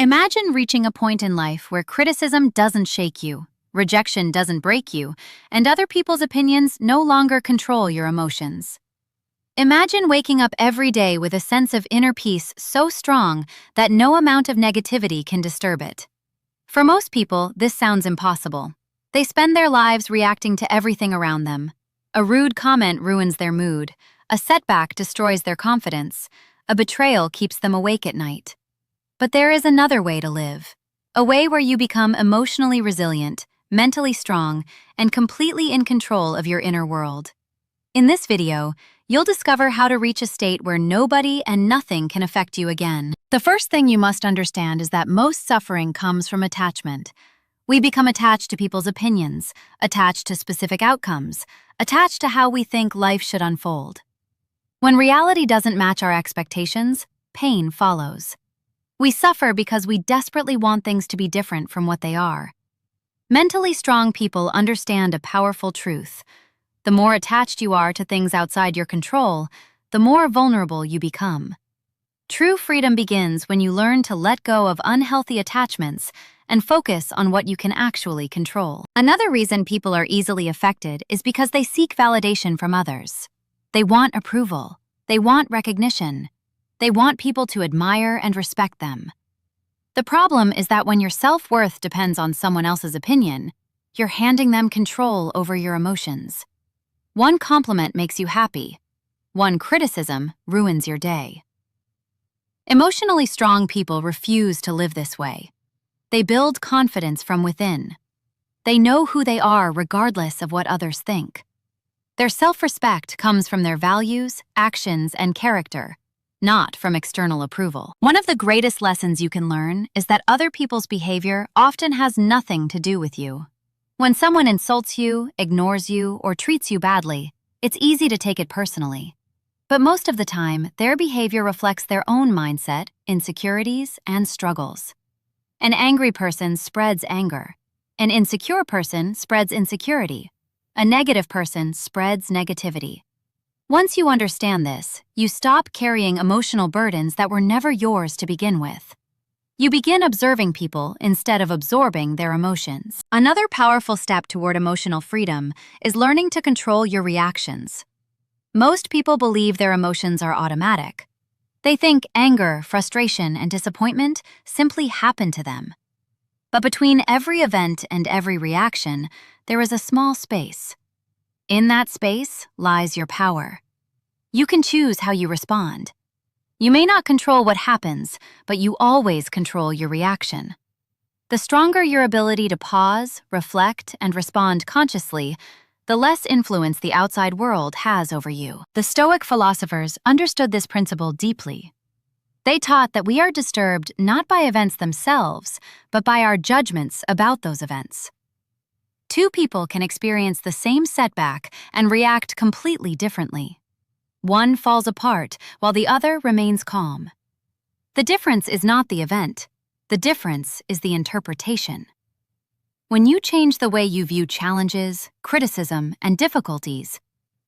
Imagine reaching a point in life where criticism doesn't shake you, rejection doesn't break you, and other people's opinions no longer control your emotions. Imagine waking up every day with a sense of inner peace so strong that no amount of negativity can disturb it. For most people, this sounds impossible. They spend their lives reacting to everything around them. A rude comment ruins their mood, a setback destroys their confidence, a betrayal keeps them awake at night. But there is another way to live, a way where you become emotionally resilient, mentally strong, and completely in control of your inner world. In this video, you'll discover how to reach a state where nobody and nothing can affect you again. The first thing you must understand is that most suffering comes from attachment. We become attached to people's opinions, attached to specific outcomes, attached to how we think life should unfold. When reality doesn't match our expectations, pain follows. We suffer because we desperately want things to be different from what they are. Mentally strong people understand a powerful truth. The more attached you are to things outside your control, the more vulnerable you become. True freedom begins when you learn to let go of unhealthy attachments and focus on what you can actually control. Another reason people are easily affected is because they seek validation from others. They want approval. They want recognition. They want people to admire and respect them. The problem is that when your self-worth depends on someone else's opinion, you're handing them control over your emotions. One compliment makes you happy. One criticism ruins your day. Emotionally strong people refuse to live this way. They build confidence from within. They know who they are regardless of what others think. Their self-respect comes from their values, actions, and character, not from external approval. One of the greatest lessons you can learn is that other people's behavior often has nothing to do with you. When someone insults you, ignores you, or treats you badly, it's easy to take it personally. But most of the time, their behavior reflects their own mindset, insecurities, and struggles. An angry person spreads anger. An insecure person spreads insecurity. A negative person spreads negativity. Once you understand this, you stop carrying emotional burdens that were never yours to begin with. You begin observing people instead of absorbing their emotions. Another powerful step toward emotional freedom is learning to control your reactions. Most people believe their emotions are automatic. They think anger, frustration, and disappointment simply happen to them. But between every event and every reaction, there is a small space. In that space lies your power. You can choose how you respond. You may not control what happens, but you always control your reaction. The stronger your ability to pause, reflect, and respond consciously, the less influence the outside world has over you. The Stoic philosophers understood this principle deeply. They taught that we are disturbed not by events themselves, but by our judgments about those events. Two people can experience the same setback and react completely differently. One falls apart while the other remains calm. The difference is not the event. The difference is the interpretation. When you change the way you view challenges, criticism, and difficulties,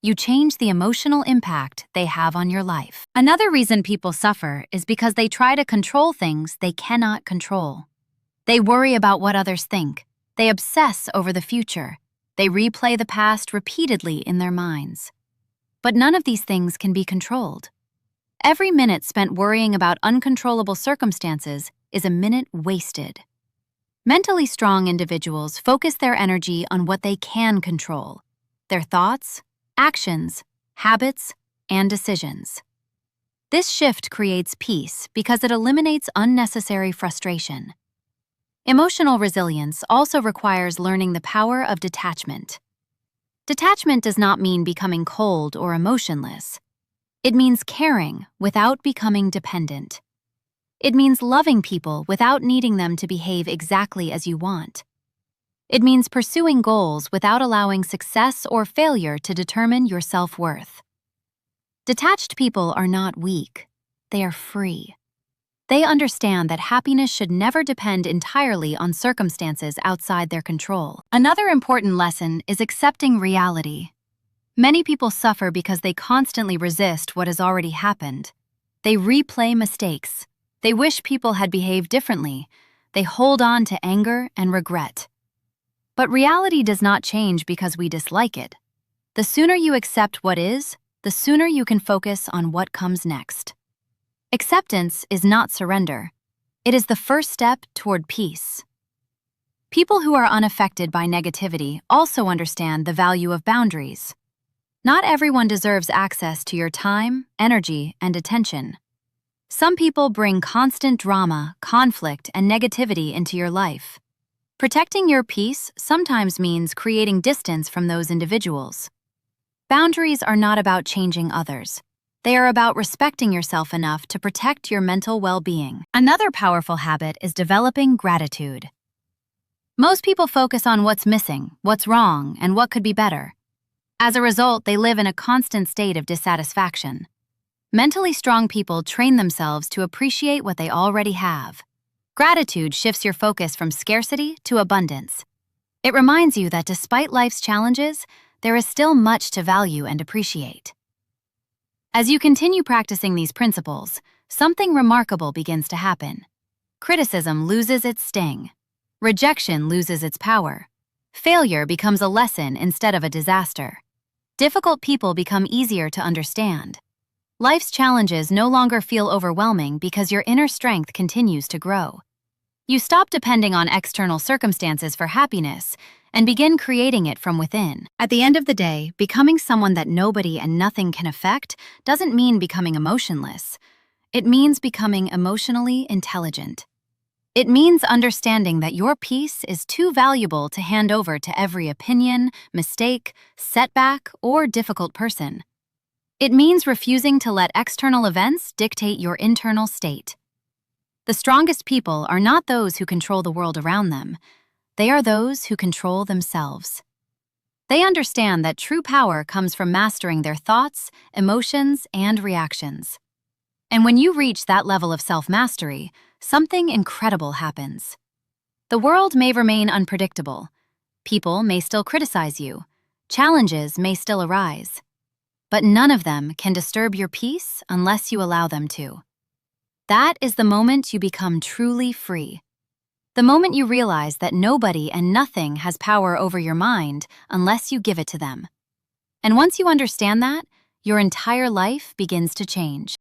you change the emotional impact they have on your life. Another reason people suffer is because they try to control things they cannot control. They worry about what others think. They obsess over the future. They replay the past repeatedly in their minds. But none of these things can be controlled. Every minute spent worrying about uncontrollable circumstances is a minute wasted. Mentally strong individuals focus their energy on what they can control: their thoughts, actions, habits, and decisions. This shift creates peace because it eliminates unnecessary frustration. Emotional resilience also requires learning the power of detachment. Detachment does not mean becoming cold or emotionless. It means caring without becoming dependent. It means loving people without needing them to behave exactly as you want. It means pursuing goals without allowing success or failure to determine your self-worth. Detached people are not weak. They are free. They understand that happiness should never depend entirely on circumstances outside their control. Another important lesson is accepting reality. Many people suffer because they constantly resist what has already happened. They replay mistakes. They wish people had behaved differently. They hold on to anger and regret. But reality does not change because we dislike it. The sooner you accept what is, the sooner you can focus on what comes next. Acceptance is not surrender. It is the first step toward peace. People who are unaffected by negativity also understand the value of boundaries. Not everyone deserves access to your time, energy, and attention. Some people bring constant drama, conflict, and negativity into your life. Protecting your peace sometimes means creating distance from those individuals. Boundaries are not about changing others. They are about respecting yourself enough to protect your mental well-being. Another powerful habit is developing gratitude. Most people focus on what's missing, what's wrong, and what could be better. As a result, they live in a constant state of dissatisfaction. Mentally strong people train themselves to appreciate what they already have. Gratitude shifts your focus from scarcity to abundance. It reminds you that despite life's challenges, there is still much to value and appreciate. As you continue practicing these principles, something remarkable begins to happen. Criticism loses its sting. Rejection loses its power. Failure becomes a lesson instead of a disaster. Difficult people become easier to understand. Life's challenges no longer feel overwhelming because your inner strength continues to grow. You stop depending on external circumstances for happiness and begin creating it from within. At the end of the day, becoming someone that nobody and nothing can affect doesn't mean becoming emotionless. It means becoming emotionally intelligent. It means understanding that your peace is too valuable to hand over to every opinion, mistake, setback, or difficult person. It means refusing to let external events dictate your internal state. The strongest people are not those who control the world around them. They are those who control themselves. They understand that true power comes from mastering their thoughts, emotions, and reactions. And when you reach that level of self-mastery, something incredible happens. The world may remain unpredictable. People may still criticize you. Challenges may still arise. But none of them can disturb your peace unless you allow them to. That is the moment you become truly free. The moment you realize that nobody and nothing has power over your mind unless you give it to them. And once you understand that, your entire life begins to change.